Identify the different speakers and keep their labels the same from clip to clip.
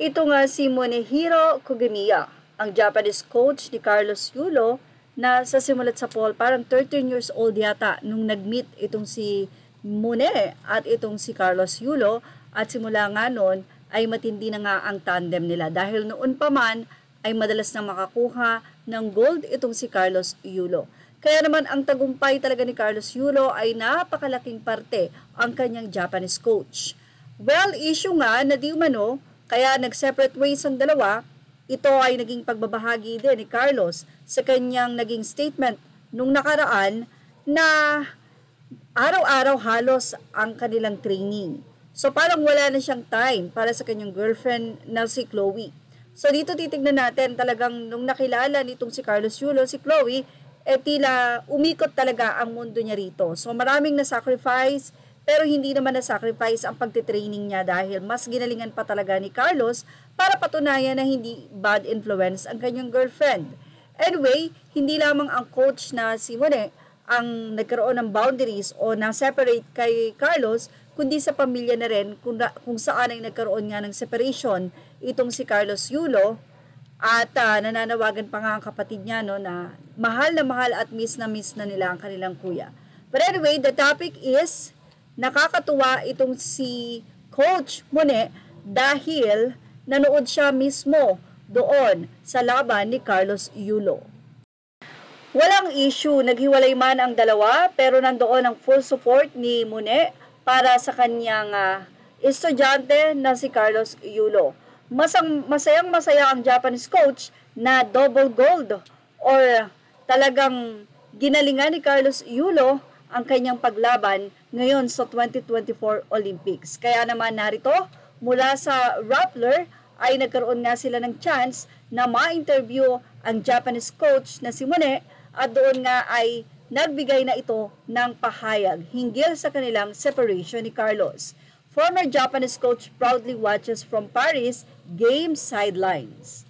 Speaker 1: Ito nga si Monehiro Kogemiya, ang Japanese coach ni Carlos Yulo na sa simulat sa poll parang 13 years old yata nung nag-meet itong si Mone at itong si Carlos Yulo at simula nga noon ay matindi na nga ang tandem nila dahil noon pa man ay madalas na makakuha ng gold itong si Carlos Yulo. Kaya naman ang tagumpay talaga ni Carlos Yulo ay napakalaking parte ang kanyang Japanese coach. Well, issue nga na di umano, kaya nag-separate ways ang dalawa. Ito ay naging pagbabahagi din ni Carlos sa kanyang naging statement nung nakaraan na araw-araw halos ang kanilang training. So parang wala na siyang time para sa kanyang girlfriend na si Chloe. So dito titignan natin talagang nung nakilala nitong si Carlos Yulo, si Chloe, tila umikot talaga ang mundo niya rito. So maraming na-sacrifice, pero hindi naman na-sacrifice ang pagtitraining niya dahil mas ginalingan pa talaga ni Carlos para patunayan na hindi bad influence ang kanyang girlfriend. Anyway, hindi lamang ang coach na si Mone ang nagkaroon ng boundaries o na-separate kay Carlos, kundi sa pamilya na rin kung saan ay nagkaroon nga ng separation itong si Carlos Yulo. At nananawagan pa nga ang kapatid niya na mahal at miss na nila ang kanilang kuya. But anyway, the topic is nakakatuwa itong si Coach Mone dahil nanood siya mismo doon sa laban ni Carlos Yulo. Walang issue, naghiwalay man ang dalawa pero nandoon ang full support ni Mone para sa kanyang estudyante na si Carlos Yulo. Masayang-masaya ang Japanese coach na double gold or talagang ginalingan ni Carlos Yulo ang kanyang paglaban ngayon sa 2024 Olympics. Kaya naman narito, mula sa Rappler ay nagkaroon nga sila ng chance na ma-interview ang Japanese coach na si Mone at doon nga ay nagbigay na ito ng pahayag hinggil sa kanilang separation ni Carlos. Former Japanese coach proudly watches from Paris game sidelines.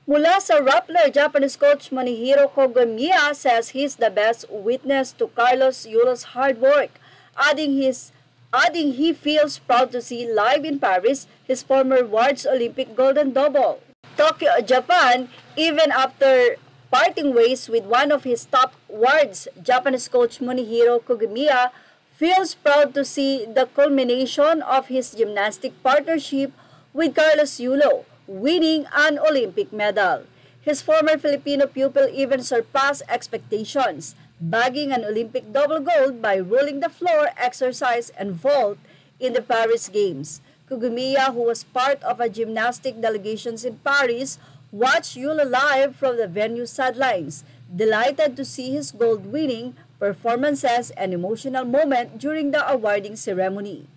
Speaker 1: Mula sa Rappler, Japanese coach Monehiro Kogemiya says he's the best witness to Carlos Yulo's hard work, adding he feels proud to see live in Paris his former Wards Olympic golden double. Tokyo, Japan, even after parting ways with one of his top wards, Japanese coach Monehiro Kogemiya feels proud to see the culmination of his gymnastic partnership with Carlos Yulo, winning an Olympic medal. His former Filipino pupil even surpassed expectations, bagging an Olympic double gold by ruling the floor, exercise, and vault in the Paris Games. Kogemiya, who was part of a gymnastic delegations in Paris, watched Yulo live from the venue sidelines, delighted to see his gold-winning performances and emotional moment during the awarding ceremony.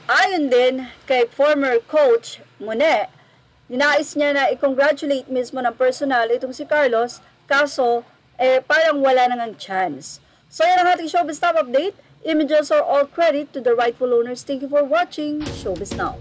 Speaker 1: Ayon din kay former coach Mone, ninais niya na i-congratulate mismo ng personal itong si Carlos, kaso parang wala nang chance. So yan ang ating Showbiz Top Update. Images are all credit to the rightful owners. Thank you for watching Showbiz Now.